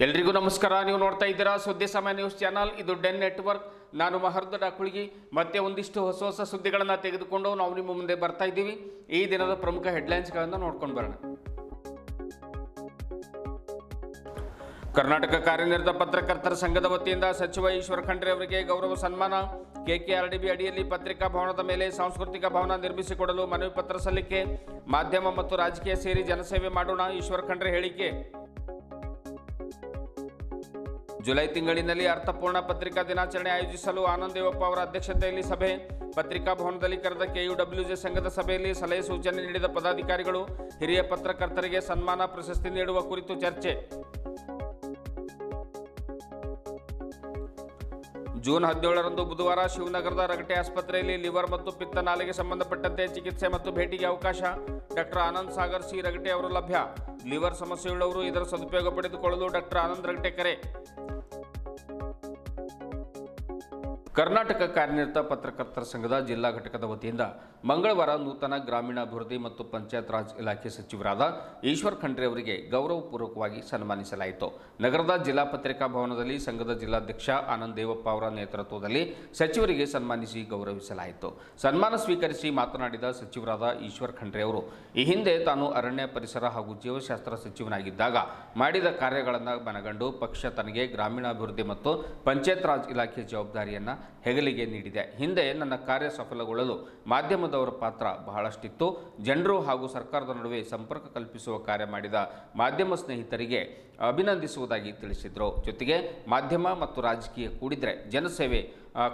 ಎಲ್ರಿಗೂ ನಮಸ್ಕಾರ. ನೀವು ನೋಡ್ತಾ ಇದ್ದೀರಾ ಸುದ್ದಿ ಸಮಯ ನ್ಯೂಸ್ ಚಾನಲ್. ಇದು ಡೆನ್ ನೆಟ್ವರ್ಕ್. ನಾನು ಮಹರ್ದ ಡಾಕುಳಿಗಿ. ಮತ್ತೆ ಒಂದಿಷ್ಟು ಹೊಸ ಸುದ್ದಿಗಳನ್ನು ತೆಗೆದುಕೊಂಡು ನಾವು ನಿಮ್ಮ ಮುಂದೆ ಬರ್ತಾ ಇದ್ದೀವಿ. ಈ ದಿನದ ಪ್ರಮುಖ ಹೆಡ್ಲೈನ್ಸ್ಗಳನ್ನು ನೋಡ್ಕೊಂಡು ಬರೋಣ. ಕರ್ನಾಟಕ ಕಾರ್ಯನಿರತ ಪತ್ರಕರ್ತರ ಸಂಘದ ವತಿಯಿಂದ ಸಚಿವ ಈಶ್ವರ ಖಂಡ್ರೆ ಅವರಿಗೆ ಗೌರವ ಸನ್ಮಾನ. ಕೆಕೆಆರ್ಡಿಬಿ ಅಡಿಯಲ್ಲಿ ಪತ್ರಿಕಾ ಭವನದ ಮೇಲೆ ಸಾಂಸ್ಕೃತಿಕ ಭವನ ನಿರ್ಮಿಸಿಕೊಡಲು ಮನವಿ ಪತ್ರ ಸಲ್ಲಿಕೆ. ಮಾಧ್ಯಮ ಮತ್ತು ರಾಜಕೀಯ ಸೇರಿ ಜನಸೇವೆ ಮಾಡೋಣ, ಈಶ್ವರ ಖಂಡ್ರೆ ಹೇಳಿಕೆ. ಜುಲೈ ತಿಂಗಳಿನಲ್ಲಿ ಅರ್ಥಪೂರ್ಣ ಪತ್ರಿಕಾ ದಿನಾಚರಣೆ ಆಯೋಜಿಸಲು ಆನಂದ್ ದೇವಪ್ಪ ಅವರ ಅಧ್ಯಕ್ಷತೆಯಲ್ಲಿ ಸಭೆ. ಪತ್ರಿಕಾ ಭವನದಲ್ಲಿ ಕರೆದ ಕೆಯುಡಬ್ಲ್ಯೂಜೆ ಸಂಘದ ಸಭೆಯಲ್ಲಿ ಸಲಹೆ ಸೂಚನೆ ನೀಡಿದ ಪದಾಧಿಕಾರಿಗಳು. ಹಿರಿಯ ಪತ್ರಕರ್ತರಿಗೆ ಸನ್ಮಾನ ಪ್ರಶಸ್ತಿ ನೀಡುವ ಕುರಿತು ಚರ್ಚೆ. ಜೂನ್ 17ರಂದು ಬುಧವಾರ ಶಿವನಗರದ ರಗಟೆ ಆಸ್ಪತ್ರೆಯಲ್ಲಿ ಲಿವರ್ ಮತ್ತು ಪಿತ್ತನಾಲೆಗೆ ಸಂಬಂಧಪಟ್ಟಂತೆ ಚಿಕಿತ್ಸೆ ಮತ್ತು ಭೇಟಿಗೆ ಅವಕಾಶ. ಡಾಕ್ಟರ್ ಆನಂದ್ ಸಾಗರ್ ಸಿ ರಗಟೆ ಅವರು ಲಭ್ಯ. ಲಿವರ್ ಸಮಸ್ಯೆಯುಳ್ಳವರು ಇದರ ಸದುಪಯೋಗ ಪಡೆದುಕೊಳ್ಳಲು ಡಾಕ್ಟರ್ ಆನಂದ್ ರಗಟೆ ಕರೆ. ಕರ್ನಾಟಕ ಕಾರ್ಯನಿರತ ಪತ್ರಕರ್ತರ ಸಂಘದ ಜಿಲ್ಲಾ ಘಟಕದ ವತಿಯಿಂದ ಮಂಗಳವಾರ ನೂತನ ಗ್ರಾಮೀಣಾಭಿವೃದ್ಧಿ ಮತ್ತು ಪಂಚಾಯತ್ ರಾಜ್ ಇಲಾಖೆ ಸಚಿವರಾದ ಈಶ್ವರ ಖಂಡ್ರೆ ಅವರಿಗೆ ಗೌರವಪೂರ್ವಕವಾಗಿ ಸನ್ಮಾನಿಸಲಾಯಿತು. ನಗರದ ಜಿಲ್ಲಾ ಪತ್ರಿಕಾ ಭವನದಲ್ಲಿ ಸಂಘದ ಜಿಲ್ಲಾಧ್ಯಕ್ಷ ಆನಂದ್ ದೇವಪ್ಪ ಅವರ ನೇತೃತ್ವದಲ್ಲಿ ಸಚಿವರಿಗೆ ಸನ್ಮಾನಿಸಿ ಗೌರವಿಸಲಾಯಿತು. ಸನ್ಮಾನ ಸ್ವೀಕರಿಸಿ ಮಾತನಾಡಿದ ಸಚಿವರಾದ ಈಶ್ವರ ಖಂಡ್ರೆ ಅವರು ಈ ಹಿಂದೆ ತಾನು ಅರಣ್ಯ ಪರಿಸರ ಹಾಗೂ ಜೀವಶಾಸ್ತ್ರ ಸಚಿವನಾಗಿದ್ದಾಗ ಮಾಡಿದ ಕಾರ್ಯಗಳನ್ನು ಮನಗಂಡು ಪಕ್ಷ ತನಗೆ ಗ್ರಾಮೀಣಾಭಿವೃದ್ಧಿ ಮತ್ತು ಪಂಚಾಯತ್ ರಾಜ್ ಇಲಾಖೆ ಜವಾಬ್ದಾರಿಯನ್ನು ಹೆಗಲಿಗೆ ನೀಡಿದೆ. ಹಿಂದೆ ನನ್ನ ಕಾರ್ಯ ಸಫಲಗೊಳ್ಳಲು ಮಾಧ್ಯಮದವರ ಪಾತ್ರ ಬಹಳಷ್ಟಿತ್ತು. ಜನರು ಹಾಗೂ ಸರ್ಕಾರದ ನಡುವೆ ಸಂಪರ್ಕ ಕಲ್ಪಿಸುವ ಕಾರ್ಯ ಮಾಡಿದ ಮಾಧ್ಯಮ ಸ್ನೇಹಿತರಿಗೆ ಅಭಿನಂದಿಸುವುದಾಗಿ ತಿಳಿಸಿದರು. ಜೊತೆಗೆ ಮಾಧ್ಯಮ ಮತ್ತು ರಾಜಕೀಯ ಕೂಡಿದರೆ ಜನಸೇವೆ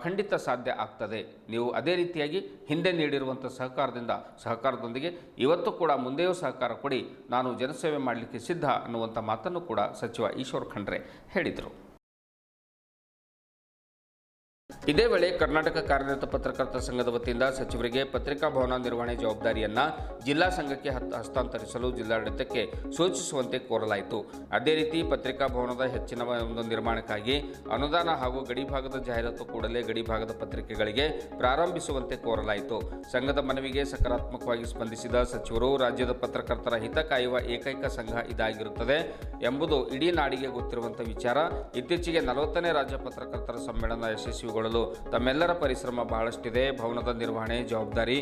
ಖಂಡಿತ ಸಾಧ್ಯ ಆಗ್ತದೆ. ನೀವು ಅದೇ ರೀತಿಯಾಗಿ ಹಿಂದೆ ನೀಡಿರುವಂಥ ಸಹಕಾರದೊಂದಿಗೆ ಇವತ್ತು ಕೂಡ ಮುಂದೆಯೂ ಸಹಕಾರ ಕೊಡಿ, ನಾನು ಜನಸೇವೆ ಮಾಡಲಿಕ್ಕೆ ಸಿದ್ಧ ಅನ್ನುವಂಥ ಮಾತನ್ನು ಕೂಡ ಸಚಿವ ಈಶ್ವರ ಖಂಡ್ರೆ ಹೇಳಿದರು. ಇದೇ ವೇಳೆ ಕರ್ನಾಟಕ ಕಾರ್ಯನಿರತ ಪತ್ರಕರ್ತರ ಸಂಘದ ವತಿಯಿಂದ ಸಚಿವರಿಗೆ ಪತ್ರಿಕಾ ಭವನ ನಿರ್ವಹಣೆ ಜವಾಬ್ದಾರಿಯನ್ನು ಜಿಲ್ಲಾ ಸಂಘಕ್ಕೆ ಹಸ್ತಾಂತರಿಸಲು ಜಿಲ್ಲಾಡಳಿತಕ್ಕೆ ಸೂಚಿಸುವಂತೆ ಕೋರಲಾಯಿತು. ಅದೇ ರೀತಿ ಪತ್ರಿಕಾ ಭವನದ ಹೆಚ್ಚಿನ ಒಂದು ನಿರ್ಮಾಣಕ್ಕಾಗಿ ಅನುದಾನ ಹಾಗೂ ಗಡಿಭಾಗದ ಜಾಹೀರಾತು ಕೂಡಲೇ ಗಡಿಭಾಗದ ಪತ್ರಿಕೆಗಳಿಗೆ ಪ್ರಾರಂಭಿಸುವಂತೆ ಕೋರಲಾಯಿತು. ಸಂಘದ ಮನವಿಗೆ ಸಕಾರಾತ್ಮಕವಾಗಿ ಸ್ಪಂದಿಸಿದ ಸಚಿವರು ರಾಜ್ಯದ ಪತ್ರಕರ್ತರ ಹಿತ ಕಾಯುವ ಏಕೈಕ ಸಂಘ ಇದಾಗಿರುತ್ತದೆ ಎಂಬುದು ಇಡೀ ನಾಡಿಗೆ ಗೊತ್ತಿರುವಂಥ ವಿಚಾರ. ಇತ್ತೀಚೆಗೆ 40ನೇ ರಾಜ್ಯ ಪತ್ರಕರ್ತರ ಸಮ್ಮೇಳನ ಯಶಸ್ವಿಗೊಳ್ಳಲು ತಮ್ಮೆಲ್ಲರ ಪರಿಶ್ರಮ ಬಹಳಷ್ಟಿದೆ. ಭವನದ ನಿರ್ವಹಣೆ ಜವಾಬ್ದಾರಿ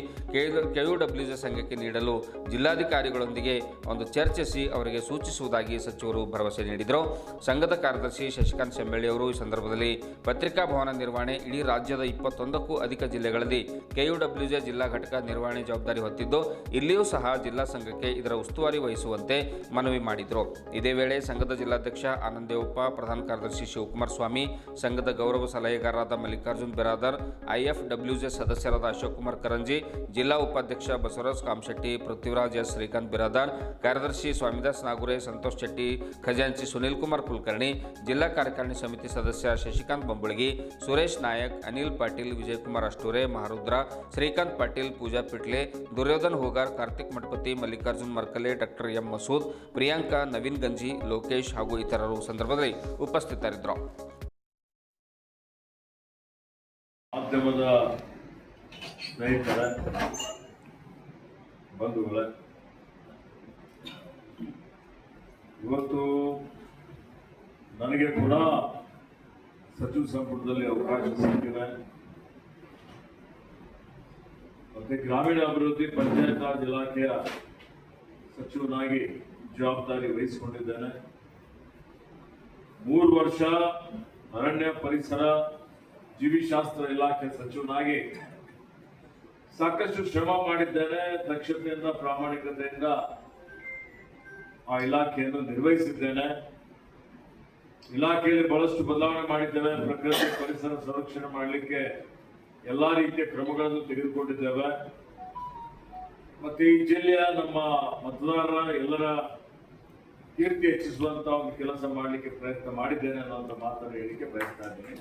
ಕೆಯುಡಬ್ಲ್ಯೂಜೆ ಸಂಘಕ್ಕೆ ನೀಡಲು ಜಿಲ್ಲಾಧಿಕಾರಿಗಳೊಂದಿಗೆ ಒಂದು ಚರ್ಚಿಸಿ ಅವರಿಗೆ ಸೂಚಿಸುವುದಾಗಿ ಸಚಿವರು ಭರವಸೆ ನೀಡಿದರು. ಸಂಘದ ಕಾರ್ಯದರ್ಶಿ ಶಶಿಕಾಂತ್ ಶೆಂಬಳ್ಳಿ ಅವರು ಈ ಸಂದರ್ಭದಲ್ಲಿ ಪತ್ರಿಕಾ ಭವನ ನಿರ್ವಹಣೆ ಇಡೀ ರಾಜ್ಯದ 21ಕ್ಕೂ ಅಧಿಕ ಜಿಲ್ಲೆಗಳಲ್ಲಿ ಕೆಯುಡಬ್ಲ್ಯೂಜೆ ಜಿಲ್ಲಾ ಘಟಕ ನಿರ್ವಹಣೆ ಜವಾಬ್ದಾರಿ ಹೊತ್ತಿದ್ದು ಇಲ್ಲಿಯೂ ಸಹ ಜಿಲ್ಲಾ ಸಂಘಕ್ಕೆ ಇದರ ಉಸ್ತುವಾರಿ ವಹಿಸುವಂತೆ ಮನವಿ ಮಾಡಿದರು. ಇದೇ ವೇಳೆ ಸಂಘದ ಜಿಲ್ಲಾಧ್ಯಕ್ಷ ಆನಂದ್ ದೇವಪ್ಪ, ಪ್ರಧಾನ ಕಾರ್ಯದರ್ಶಿ ಶಿವಕುಮಾರ್ ಸ್ವಾಮಿ, ಸಂಘದ ಗೌರವ ಸಲಹೆಗಾರರಾದ ಮಲ್ಲಿಕಾರ್ಜುನ್ ಬಿರಾದರ್, ಐಎಫ್ಡಬ್ಲ್ಯೂಜೆ ಸದಸ್ಯರಾದ ಅಶೋಕ್ ಕುಮಾರ್ ಕರಂಜಿ, ಜಿಲ್ಲಾ ಉಪಾಧ್ಯಕ್ಷ ಬಸವರಾಜ್ ಕಾಮಶೆಟ್ಟಿ, ಪೃಥ್ವಿರಾಜ್ ಎಸ್, ಶ್ರೀಕಾಂತ್ ಬಿರಾದರ್, ಕಾರ್ಯದರ್ಶಿ ಸ್ವಾಮಿದಾಸ್ ನಾಗುರೆ, ಸಂತೋಷ್ ಶೆಟ್ಟಿ, ಖಜಾಂಚಿ ಸುನಿಲ್ ಕುಮಾರ್ ಕುಲಕರ್ಣಿ, ಜಿಲ್ಲಾ ಕಾರ್ಯಕಾರಿಣಿ ಸಮಿತಿ ಸದಸ್ಯ ಶಶಿಕಾಂತ್ ಬಂಬುಳಗಿ, ಸುರೇಶ್ ನಾಯಕ್, ಅನಿಲ್ ಪಾಟೀಲ್, ವಿಜಯಕುಮಾರ್ ಅಷ್ಟೂರೆ, ಮಹಾರುದ್ರ, ಶ್ರೀಕಾಂತ್ ಪಾಟೀಲ್, ಪೂಜಾ ಪಿಟ್ಲೆ, ದುರ್ಯೋಧನ್ ಹೋಗಾರ್, ಕಾರ್ತಿಕ್ ಮಠಪತಿ, ಮಲ್ಲಿಕಾರ್ಜುನ್ ಮರ್ಕಲೆ, ಡಾಕ್ಟರ್ ಎಂ ಮಸೂದ್, ಪ್ರಿಯಾಂಕಾ, ನವೀನ್ ಗಂಜಿ, ಲೋಕೇಶ್ ಹಾಗೂ ಇತರರು ಸಂದರ್ಭದಲ್ಲಿ ಉಪಸ್ಥಿತರಿದ್ದರು. ಮಾಧ್ಯಮದ ಸ್ನೇಹಿತರ ಬಂಧುಗಳೇ, ಇವತ್ತು ನನಗೆ ಕೂಡ ಸಚಿವ ಸಂಪುಟದಲ್ಲಿ ಅವಕಾಶ ಸಿಕ್ಕಿದೆ. ಮತ್ತೆ ಗ್ರಾಮೀಣಾಭಿವೃದ್ಧಿ ಪಂಚಾಯತ್ ರಾಜ್ ಇಲಾಖೆಯ ಸಚಿವನಾಗಿ ಜವಾಬ್ದಾರಿ ವಹಿಸಿಕೊಂಡಿದ್ದೇನೆ. 3 ವರ್ಷ ಅರಣ್ಯ ಪರಿಸರ ಜೀವಿಶಾಸ್ತ್ರ ಇಲಾಖೆ ಸಚಿವನಾಗಿ ಸಾಕಷ್ಟು ಶ್ರಮ ಮಾಡಿದ್ದೇನೆ. ದಕ್ಷತೆಯಿಂದ, ಪ್ರಾಮಾಣಿಕತೆಯಿಂದ ಆ ಇಲಾಖೆಯನ್ನು ನಿರ್ವಹಿಸಿದ್ದೇನೆ. ಇಲಾಖೆಯಲ್ಲಿ ಬಹಳಷ್ಟು ಬದಲಾವಣೆ ಮಾಡಿದ್ದೇವೆ. ಪ್ರಕೃತಿ ಪರಿಸರ ಸಂರಕ್ಷಣೆ ಮಾಡಲಿಕ್ಕೆ ಎಲ್ಲಾ ರೀತಿಯ ಕ್ರಮಗಳನ್ನು ತೆಗೆದುಕೊಂಡಿದ್ದೇವೆ. ಮತ್ತೆ ಈ ಜಿಲ್ಲೆಯ ನಮ್ಮ ಮತದಾರರ ಎಲ್ಲರ ಕೀರ್ತಿ ಹೆಚ್ಚಿಸುವಂತ ಒಂದು ಕೆಲಸ ಮಾಡಲಿಕ್ಕೆ ಪ್ರಯತ್ನ ಮಾಡಿದ್ದೇನೆ ಅನ್ನುವಂಥ ಮಾತನ್ನು ಹೇಳಿಕೆ ಬಯಸ್ತಾ ಇದ್ದೀನಿ.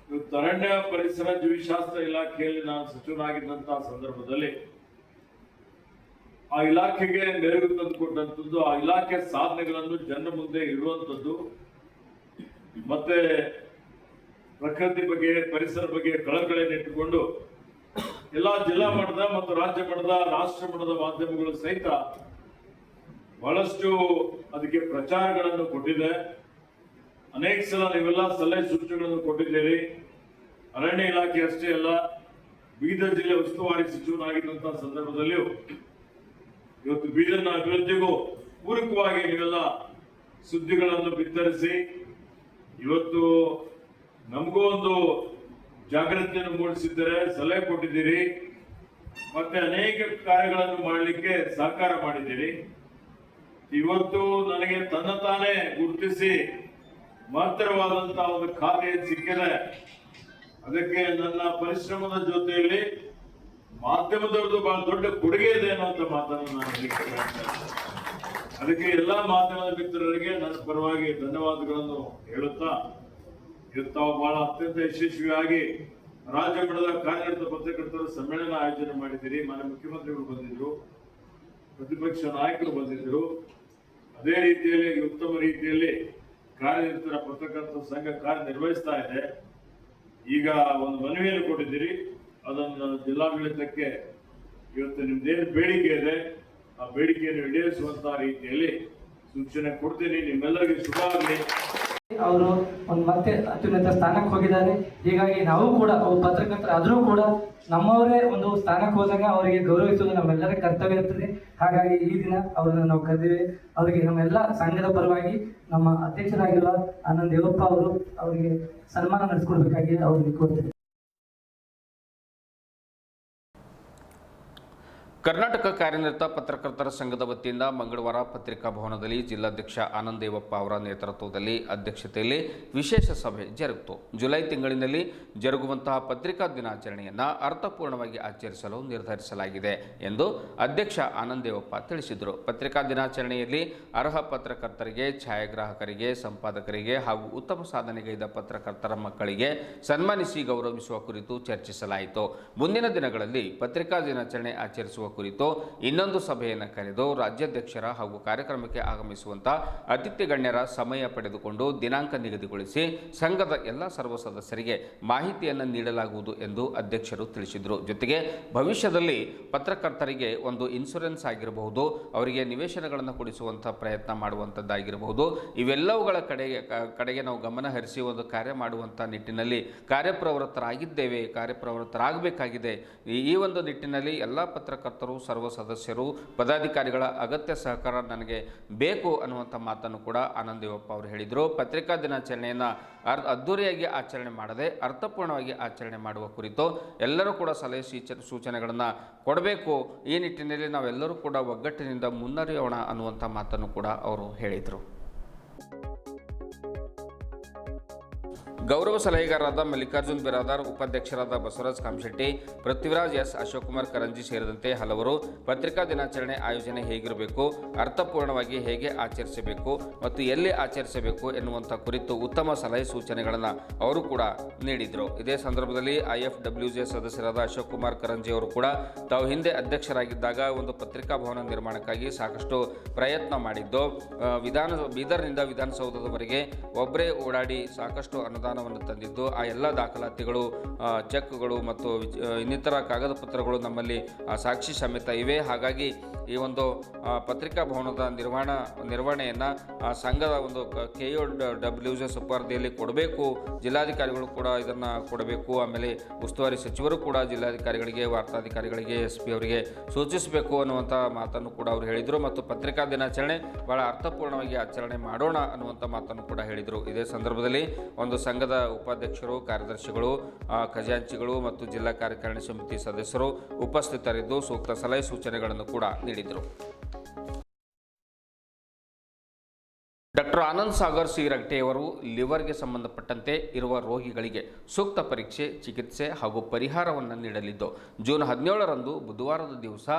ಇವತ್ತು ಅರಣ್ಯ ಪರಿಸರ ಜೀವಿಶಾಸ್ತ್ರ ಇಲಾಖೆಯಲ್ಲಿ ನಾನು ಸಚಿವನಾಗಿದ್ದಂತಹ ಸಂದರ್ಭದಲ್ಲಿ ಆ ಇಲಾಖೆಗೆ ನೆರವು ತಂದುಕೊಟ್ಟಂಥದ್ದು, ಆ ಇಲಾಖೆ ಸಾಧನೆಗಳನ್ನು ಜನರ ಮುಂದೆ ಇಡುವಂಥದ್ದು, ಮತ್ತೆ ಪ್ರಕೃತಿ ಬಗ್ಗೆ, ಪರಿಸರ ಬಗ್ಗೆ ಕಳಕಳಿಯನ್ನು ಇಟ್ಟುಕೊಂಡು ಎಲ್ಲ ಜಿಲ್ಲಾ ಮಟ್ಟದ ಮತ್ತು ರಾಜ್ಯ ಮಟ್ಟದ, ರಾಷ್ಟ್ರ ಮಟ್ಟದ ಮಾಧ್ಯಮಗಳು ಸಹಿತ ಬಹಳಷ್ಟು ಅದಕ್ಕೆ ಪ್ರಚಾರಗಳನ್ನು ಕೊಟ್ಟಿದೆ. ಅನೇಕ ಸಲ ನೀವೆಲ್ಲ ಸಲಹೆ ಸೂಚನೆಗಳನ್ನು ಕೊಟ್ಟಿದ್ದೀರಿ. ಅರಣ್ಯ ಇಲಾಖೆ ಅಷ್ಟೇ ಅಲ್ಲ, ಬೀದರ್ ಜಿಲ್ಲೆ ಉಸ್ತುವಾರಿ ಸಚಿವನಾಗಿದ್ದಂತಹ ಸಂದರ್ಭದಲ್ಲಿಯೂ ಇವತ್ತು ಬೀದರ್ನ ಅಭಿವೃದ್ಧಿಗೂ ಪೂರಕವಾಗಿ ನೀವೆಲ್ಲ ಸುದ್ದಿಗಳನ್ನು ಬಿತ್ತರಿಸಿ ಇವತ್ತು ನಮಗೂ ಒಂದು ಜಾಗೃತಿಯನ್ನು ಮೂಡಿಸಿದ್ದಾರೆ, ಸಲಹೆ ಕೊಟ್ಟಿದ್ದೀರಿ, ಮತ್ತೆ ಅನೇಕ ಕಾರ್ಯಗಳನ್ನು ಮಾಡಲಿಕ್ಕೆ ಸಹಕಾರ ಮಾಡಿದ್ದೀರಿ. ಇವತ್ತು ನನಗೆ ತನ್ನ ತಾನೇ ಗುರುತಿಸಿ ಮಹತ್ತರವಾದಂತಹ ಒಂದು ಖಾತೆ ಸಿಕ್ಕಿದೆ. ಅದಕ್ಕೆ ನನ್ನ ಪರಿಶ್ರಮದ ಜೊತೆಯಲ್ಲಿ ಮಾಧ್ಯಮದವ್ರದ್ದು ಬಹಳ ದೊಡ್ಡ ಕೊಡುಗೆ ಇದೆ ಅನ್ನುವಂಥ ಮಾತನ್ನು ನಾನು ಹೇಳಿಕೆ ಮಾಡ್ತೇನೆ. ಅದಕ್ಕೆ ಎಲ್ಲಾ ಮಾಧ್ಯಮದ ಮಿತ್ರರಿಗೆ ನನ್ನ ಪರವಾಗಿ ಧನ್ಯವಾದಗಳನ್ನು ಹೇಳುತ್ತಾ, ಇವತ್ತು ತಾವು ಬಹಳ ಅತ್ಯಂತ ಯಶಸ್ವಿಯಾಗಿ ರಾಜ್ಯ ಮಟ್ಟದ ಕಾರ್ಯನಿರತ ಪತ್ರಕರ್ತರ ಸಮ್ಮೇಳನ ಆಯೋಜನೆ ಮಾಡಿದ್ದೀರಿ. ಮಾನ್ಯ ಮುಖ್ಯಮಂತ್ರಿಗಳು ಬಂದಿದ್ರು, ಪ್ರತಿಪಕ್ಷ ನಾಯಕರು ಬಂದಿದ್ರು. ಅದೇ ರೀತಿಯಲ್ಲಿ ಉತ್ತಮ ರೀತಿಯಲ್ಲಿ ಕಾರ್ಯನಿರತರ ಪತ್ರಕರ್ತರ ಸಂಘ ಕಾರ್ಯನಿರ್ವಹಿಸ್ತಾ ಇದೆ. ಈಗ ಒಂದು ಮನವಿಯನ್ನು ಕೊಟ್ಟಿದ್ದೀರಿ, ಅದನ್ನು ಜಿಲ್ಲಾಡಳಿತಕ್ಕೆ ಇವತ್ತು ನಿಮ್ದೇನು ಬೇಡಿಕೆ ಇದೆ ಆ ಬೇಡಿಕೆಯನ್ನು ಈಡೇರಿಸುವಂತಹ ರೀತಿಯಲ್ಲಿ ಸೂಚನೆ ಕೊಡ್ತೀನಿ. ನಿಮ್ಮೆಲ್ಲರಿಗೆ ಶುಭ ಆಗಲಿ. ಅವರು ಒಂದು ಮತ್ತೆ ಅತ್ಯುನ್ನತ ಸ್ಥಾನಕ್ಕೆ ಹೋಗಿದ್ದಾರೆ. ಹೀಗಾಗಿ ನಾವು ಕೂಡ ಅವ್ರು ಪತ್ರಕರ್ತರಾದರೂ ಕೂಡ ನಮ್ಮವರೇ ಒಂದು ಸ್ಥಾನಕ್ಕೆ ಹೋದಾಗ ಅವರಿಗೆ ಗೌರವಿಸುವುದು ನಮ್ಮೆಲ್ಲರ ಕರ್ತವ್ಯ ಇರ್ತದೆ. ಹಾಗಾಗಿ ಈ ದಿನ ಅವರನ್ನು ನಾವು ಕರೆದಿವೆ. ಅವರಿಗೆ ನಮ್ಮೆಲ್ಲ ಸಂಘದ ಪರವಾಗಿ ನಮ್ಮ ಅಧ್ಯಕ್ಷರಾಗಿರುವ ಆನಂದ್ ದೇವಪ್ಪ ಅವರಿಗೆ ಸನ್ಮಾನ ನಡೆಸಿಕೊಡ್ಬೇಕಾಗಿ ಅವರಿಗೆ ಕೋರ್ತೇವೆ. ಕರ್ನಾಟಕ ಕಾರ್ಯನಿರತ ಪತ್ರಕರ್ತರ ಸಂಘದ ವತಿಯಿಂದ ಮಂಗಳವಾರ ಪತ್ರಿಕಾ ಭವನದಲ್ಲಿ ಜಿಲ್ಲಾಧ್ಯಕ್ಷ ಆನಂದ್ ದೇವಪ್ಪ ಅವರ ನೇತೃತ್ವದಲ್ಲಿ ಅಧ್ಯಕ್ಷತೆಯಲ್ಲಿ ವಿಶೇಷ ಸಭೆ ಜರುಗಿತು. ಜುಲೈ ತಿಂಗಳಿನಲ್ಲಿ ಜರುಗುವಂತಹ ಪತ್ರಿಕಾ ದಿನಾಚರಣೆಯನ್ನು ಅರ್ಥಪೂರ್ಣವಾಗಿ ಆಚರಿಸಲು ನಿರ್ಧರಿಸಲಾಗಿದೆ ಎಂದು ಅಧ್ಯಕ್ಷ ಆನಂದ್ ದೇವಪ್ಪ ತಿಳಿಸಿದರು. ಪತ್ರಿಕಾ ದಿನಾಚರಣೆಯಲ್ಲಿ ಅರ್ಹ ಪತ್ರಕರ್ತರಿಗೆ, ಛಾಯಾಗ್ರಾಹಕರಿಗೆ, ಸಂಪಾದಕರಿಗೆ ಹಾಗೂ ಉತ್ತಮ ಸಾಧನೆಗೈದ ಪತ್ರಕರ್ತರ ಮಕ್ಕಳಿಗೆ ಸನ್ಮಾನಿಸಿ ಗೌರವಿಸುವ ಕುರಿತು ಚರ್ಚಿಸಲಾಯಿತು. ಮುಂದಿನ ದಿನಗಳಲ್ಲಿ ಪತ್ರಿಕಾ ದಿನಾಚರಣೆ ಆಚರಿಸುವ ಕುರಿತು ಇನ್ನೊಂದು ಸಭೆಯನ್ನು ಕರೆದು ರಾಜ್ಯಾಧ್ಯಕ್ಷರ ಹಾಗೂ ಕಾರ್ಯಕ್ರಮಕ್ಕೆ ಆಗಮಿಸುವಂತ ಅತಿಥಿ ಗಣ್ಯರ ಸಮಯ ಪಡೆದುಕೊಂಡು ದಿನಾಂಕ ನಿಗದಿಗೊಳಿಸಿ ಸಂಘದ ಎಲ್ಲ ಸರ್ವ ಸದಸ್ಯರಿಗೆ ಮಾಹಿತಿಯನ್ನು ನೀಡಲಾಗುವುದು ಎಂದು ಅಧ್ಯಕ್ಷರು ತಿಳಿಸಿದರು. ಜೊತೆಗೆ ಭವಿಷ್ಯದಲ್ಲಿ ಪತ್ರಕರ್ತರಿಗೆ ಒಂದು ಇನ್ಶೂರೆನ್ಸ್ ಆಗಿರಬಹುದು, ಅವರಿಗೆ ನಿವೇಶನಗಳನ್ನು ಕೊಡಿಸುವಂಥ ಪ್ರಯತ್ನ ಮಾಡುವಂಥದ್ದಾಗಿರಬಹುದು, ಇವೆಲ್ಲವುಗಳ ಕಡೆಗೆ ನಾವು ಗಮನ ಹರಿಸಿ ಒಂದು ಕಾರ್ಯ ಮಾಡುವಂಥ ನಿಟ್ಟಿನಲ್ಲಿ ಕಾರ್ಯಪ್ರವೃತ್ತರಾಗಬೇಕಾಗಿದೆ. ಈ ಒಂದು ನಿಟ್ಟಿನಲ್ಲಿ ಎಲ್ಲ ಪತ್ರಕರ್ತರು, ಸರ್ವ ಸದಸ್ಯರು, ಪದಾಧಿಕಾರಿಗಳ ಅಗತ್ಯ ಸಹಕಾರ ನನಗೆ ಬೇಕು ಅನ್ನುವಂಥ ಮಾತನ್ನು ಕೂಡ ಆನಂದ್ ದೇವಪ್ಪ ಅವರು ಹೇಳಿದರು. ಪತ್ರಿಕಾ ದಿನಾಚರಣೆಯನ್ನು ಅದ್ದೂರಿಯಾಗಿ ಆಚರಣೆ ಮಾಡದೆ ಅರ್ಥಪೂರ್ಣವಾಗಿ ಆಚರಣೆ ಮಾಡುವ ಕುರಿತು ಎಲ್ಲರೂ ಕೂಡ ಸಲಹೆ ಸೂಚನೆಗಳನ್ನು ಕೊಡಬೇಕು. ಈ ನಿಟ್ಟಿನಲ್ಲಿ ನಾವೆಲ್ಲರೂ ಕೂಡ ಒಗ್ಗಟ್ಟಿನಿಂದ ಮುನ್ನಡೆಯೋಣ ಅನ್ನುವಂಥ ಮಾತನ್ನು ಕೂಡ ಅವರು ಹೇಳಿದರು. ಗೌರವ ಸಲಹೆಗಾರರಾದ ಮಲ್ಲಿಕಾರ್ಜುನ್ ಬಿರಾದಾರ್, ಉಪಾಧ್ಯಕ್ಷರಾದ ಬಸವರಾಜ್ ಕಾಮಶೆಟ್ಟಿ, ಪೃಥ್ವಿರಾಜ್ ಎಸ್, ಅಶೋಕ್ ಕುಮಾರ್ ಕರಂಜಿ ಸೇರಿದಂತೆ ಹಲವರು ಪತ್ರಿಕಾ ದಿನಾಚರಣೆ ಆಯೋಜನೆ ಹೇಗಿರಬೇಕು, ಅರ್ಥಪೂರ್ಣವಾಗಿ ಹೇಗೆ ಆಚರಿಸಬೇಕು ಮತ್ತು ಎಲ್ಲಿ ಆಚರಿಸಬೇಕು ಎನ್ನುವಂಥ ಕುರಿತು ಉತ್ತಮ ಸಲಹೆ ಸೂಚನೆಗಳನ್ನು ಅವರು ಕೂಡ ನೀಡಿದರು. ಇದೇ ಸಂದರ್ಭದಲ್ಲಿ IFWJ ಸದಸ್ಯರಾದ ಅಶೋಕ್ ಕುಮಾರ್ ಕರಂಜಿ ಅವರು ಕೂಡ ತಾವು ಹಿಂದೆ ಅಧ್ಯಕ್ಷರಾಗಿದ್ದಾಗ ಒಂದು ಪತ್ರಿಕಾ ಭವನ ನಿರ್ಮಾಣಕ್ಕಾಗಿ ಸಾಕಷ್ಟು ಪ್ರಯತ್ನ ಮಾಡಿದ್ದು, ಬೀದರ್ನಿಂದ ವಿಧಾನಸೌಧದವರೆಗೆ ಒಬ್ಬರೇ ಓಡಾಡಿ ಸಾಕಷ್ಟು ಅನುದಾನವನ್ನು ತಂದಿದ್ದು, ಆ ಎಲ್ಲ ದಾಖಲಾತಿಗಳು, ಚೆಕ್ಗಳು ಮತ್ತು ಇನ್ನಿತರ ಕಾಗದ ಪತ್ರಗಳು ನಮ್ಮಲ್ಲಿ ಸಾಕ್ಷಿ ಸಮೇತ ಇವೆ. ಹಾಗಾಗಿ ಈ ಒಂದು ಪತ್ರಿಕಾ ಭವನದ ನಿರ್ವಹಣೆಯನ್ನು ಸಂಘದ ಒಂದು KOWJ ಸುಪರ್ದಿಯಲ್ಲಿ ಕೊಡಬೇಕು. ಜಿಲ್ಲಾಧಿಕಾರಿಗಳು ಕೂಡ ಇದನ್ನು ಕೊಡಬೇಕು. ಆಮೇಲೆ ಉಸ್ತುವಾರಿ ಸಚಿವರು ಕೂಡ ಜಿಲ್ಲಾಧಿಕಾರಿಗಳಿಗೆ, ವಾರ್ತಾಧಿಕಾರಿಗಳಿಗೆ, SP ಅವರಿಗೆ ಸೂಚಿಸಬೇಕು ಅನ್ನುವಂಥ ಮಾತನ್ನು ಕೂಡ ಅವರು ಹೇಳಿದರು. ಮತ್ತು ಪತ್ರಿಕಾ ದಿನಾಚರಣೆ ಬಹಳ ಅರ್ಥಪೂರ್ಣವಾಗಿ ಆಚರಣೆ ಮಾಡೋಣ ಅನ್ನುವಂಥ ಮಾತನ್ನು ಕೂಡ ಹೇಳಿದರು. ಇದೇ ಸಂದರ್ಭದಲ್ಲಿ ಒಂದು ಸಂಘದ ಉಪಾಧ್ಯಕ್ಷರು, ಕಾರ್ಯದರ್ಶಿಗಳು, ಖಜಾಂಚಿಗಳು ಮತ್ತು ಜಿಲ್ಲಾ ಕಾರ್ಯಕಾರಿಣಿ ಸಮಿತಿ ಸದಸ್ಯರು ಉಪಸ್ಥಿತರಿದ್ದು ಸೂಕ್ತ ಸಲಹೆ ಸೂಚನೆಗಳನ್ನು ಕೂಡ ನೀಡಿದರು. ಡಾಕ್ಟರ್ ಆನಂದ್ ಸಾಗರ್ ಸಿ ರಗಟೆಯವರು ಲಿವರ್ಗೆ ಸಂಬಂಧಪಟ್ಟಂತೆ ಇರುವ ರೋಗಿಗಳಿಗೆ ಸೂಕ್ತ ಪರೀಕ್ಷೆ, ಚಿಕಿತ್ಸೆ ಹಾಗೂ ಪರಿಹಾರವನ್ನು ನೀಡಲಿದ್ದು, ಜೂನ್ 17ರಂದು ಬುಧವಾರದ ದಿವಸ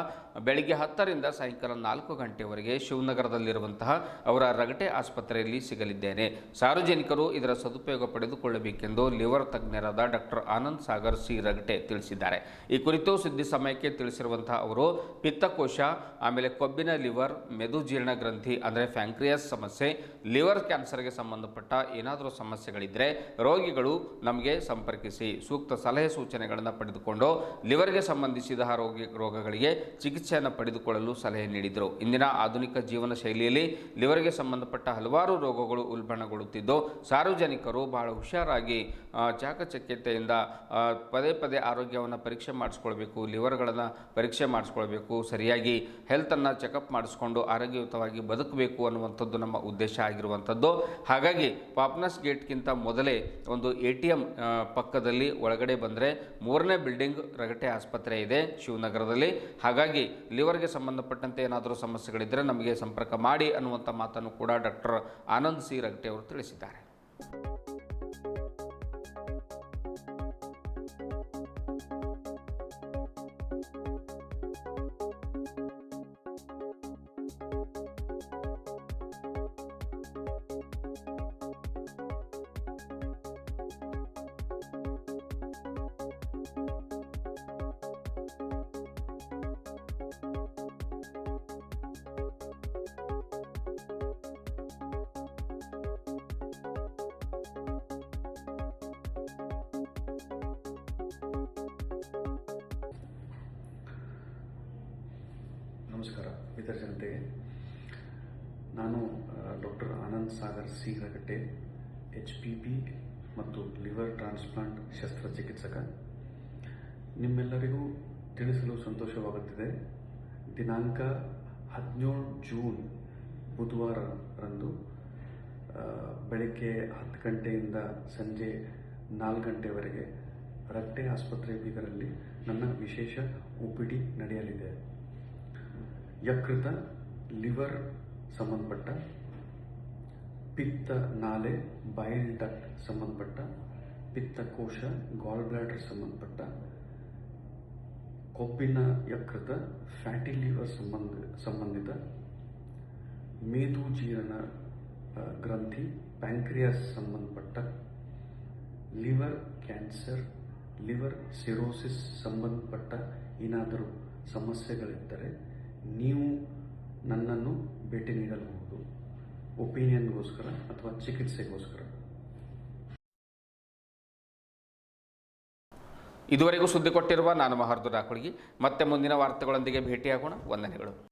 ಬೆಳಗ್ಗೆ 10ರಿಂದ ಸಾಯಂಕಾಲ 4 ಗಂಟೆವರೆಗೆ ಶಿವನಗರದಲ್ಲಿರುವಂತಹ ಅವರ ರಗಟೆ ಆಸ್ಪತ್ರೆಯಲ್ಲಿ ಸಿಗಲಿದ್ದೇನೆ. ಸಾರ್ವಜನಿಕರು ಇದರ ಸದುಪಯೋಗ ಪಡೆದುಕೊಳ್ಳಬೇಕೆಂದು ಲಿವರ್ ತಜ್ಞರಾದ ಡಾಕ್ಟರ್ ಆನಂದ್ ಸಾಗರ್ ಸಿ ರಗಟೆ ತಿಳಿಸಿದ್ದಾರೆ. ಈ ಕುರಿತು ಸುದ್ದಿ ಸಮಯಕ್ಕೆ ತಿಳಿಸಿರುವಂತಹ ಅವರು ಪಿತ್ತಕೋಶ, ಆಮೇಲೆ ಕೊಬ್ಬಿನ ಲಿವರ್, ಮೆದು ಜೀರ್ಣ ಗ್ರಂಥಿ ಅಂದರೆ ಫ್ಯಾಂಕ್ರಿಯಾಸ್ ಸಮಸ್ಯೆ, ಲಿವರ್ ಕ್ಯಾನ್ಸರ್ಗೆ ಸಂಬಂಧಪಟ್ಟ ಏನಾದರೂ ಸಮಸ್ಯೆಗಳಿದ್ದರೆ ರೋಗಿಗಳು ನಮಗೆ ಸಂಪರ್ಕಿಸಿ ಸೂಕ್ತ ಸಲಹೆ ಸೂಚನೆಗಳನ್ನು ಪಡೆದುಕೊಂಡು ಲಿವರ್ಗೆ ಸಂಬಂಧಿಸಿದ ರೋಗಗಳಿಗೆ ಚಿಕಿತ್ಸೆಯನ್ನು ಪಡೆದುಕೊಳ್ಳಲು ಸಲಹೆ ನೀಡಿದರು. ಇಂದಿನ ಆಧುನಿಕ ಜೀವನ ಶೈಲಿಯಲ್ಲಿ ಲಿವರ್ಗೆ ಸಂಬಂಧಪಟ್ಟ ಹಲವಾರು ರೋಗಗಳು ಉಲ್ಬಣಗೊಳ್ಳುತ್ತಿದ್ದು ಸಾರ್ವಜನಿಕರು ಬಹಳ ಹುಷಾರಾಗಿ ಚಾಕಚಕ್ಯತೆಯಿಂದ ಪದೇ ಪದೇ ಆರೋಗ್ಯವನ್ನು ಪರೀಕ್ಷೆ ಮಾಡಿಸ್ಕೊಳ್ಬೇಕು, ಲಿವರ್ಗಳನ್ನು ಪರೀಕ್ಷೆ ಮಾಡಿಸ್ಕೊಳ್ಬೇಕು, ಸರಿಯಾಗಿ ಹೆಲ್ತನ್ನು ಚೆಕಪ್ ಮಾಡಿಸ್ಕೊಂಡು ಆರೋಗ್ಯಯುತವಾಗಿ ಬದುಕಬೇಕು ಅನ್ನುವಂಥದ್ದು ನಮ್ಮ ಉದ್ದೇಶ ಆಗಿರುವಂಥದ್ದು. ಹಾಗಾಗಿ ಪಾಪ್ನಸ್ ಗೇಟ್ಗಿಂತ ಮೊದಲೇ ಒಂದು ATM ಪಕ್ಕದಲ್ಲಿ ಒಳಗಡೆ ಬಂದರೆ 3ನೇ ಬಿಲ್ಡಿಂಗ್ ರಗಟೆ ಆಸ್ಪತ್ರೆ ಇದೆ ಶಿವನಗರದಲ್ಲಿ. ಹಾಗಾಗಿ ಲಿವರ್ಗೆ ಸಂಬಂಧಪಟ್ಟಂತೆ ಏನಾದರೂ ಸಮಸ್ಯೆಗಳಿದ್ದರೆ ನಮಗೆ ಸಂಪರ್ಕ ಮಾಡಿ ಅನ್ನುವಂಥ ಮಾತನ್ನು ಕೂಡ ಡಾಕ್ಟರ್ ಆನಂದ್ ಸಿ ರಗಟೆ ಅವರು ತಿಳಿಸಿದ್ದಾರೆ. ನಮಸ್ಕಾರ ಇತರ ಜನತೆಗೆ. ನಾನು doctor Anand Sagar C Ragate, HPB ಮತ್ತು ಲಿವರ್ ಟ್ರಾನ್ಸ್ಪ್ಲಾಂಟ್ ಶಸ್ತ್ರಚಿಕಿತ್ಸಕ. ನಿಮ್ಮೆಲ್ಲರಿಗೂ ತಿಳಿಸಲು ಸಂತೋಷವಾಗುತ್ತಿದೆ. ದಿನಾಂಕ 17 ಜೂನ್ ಬುಧವಾರರಂದು ಬೆಳಗ್ಗೆ 10 ಗಂಟೆಯಿಂದ ಸಂಜೆ 4 ಗಂಟೆವರೆಗೆ ರಗಟೆ ಆಸ್ಪತ್ರೆ ಬೀದರಲ್ಲಿ ನನ್ನ ವಿಶೇಷ OPD ನಡೆಯಲಿದೆ. ಯಕೃತ, ಲಿವರ್ ಸಂಬಂಧಪಟ್ಟ, ಪಿತ್ತ ನಾಲೆ ಬೈಲ್ ಡಕ್ಟ್ ಸಂಬಂಧಪಟ್ಟ, ಪಿತ್ತಕೋಶ ಗಾಲ್ ಬ್ಲಾಡರ್ ಸಂಬಂಧಪಟ್ಟ, ಕೊಬ್ಬಿನ ಯಕೃತ ಫ್ಯಾಟಿ ಲಿವರ್ ಸಂಬಂಧಿತ, ಮೇದುಜೀರಣ ಗ್ರಂಥಿ ಪ್ಯಾಂಕ್ರಿಯಾಸ್ ಸಂಬಂಧಪಟ್ಟ, ಲಿವರ್ ಕ್ಯಾನ್ಸರ್, ಲಿವರ್ ಸಿರೋಸಿಸ್ ಸಂಬಂಧಪಟ್ಟ ಏನಾದರೂ ಸಮಸ್ಯೆಗಳಿದ್ದರೆ ನೀವು ನನ್ನನ್ನು ಭೇಟಿ ನೀಡಬಹುದು, ಒಪಿನಿಯನ್ಗೋಸ್ಕರ ಅಥವಾ ಚಿಕಿತ್ಸೆಗೋಸ್ಕರ. ಇದುವರೆಗೂ ಸುದ್ದಿ ಕೊಟ್ಟಿರುವ ನಾನು ಮಹರ್ದು ರಾಕುಳ್ಗಿ. ಮತ್ತೆ ಮುಂದಿನ ವಾರ್ತೆಗಳೊಂದಿಗೆ ಭೇಟಿಯಾಗೋಣ. ವಂದನೆಗಳು.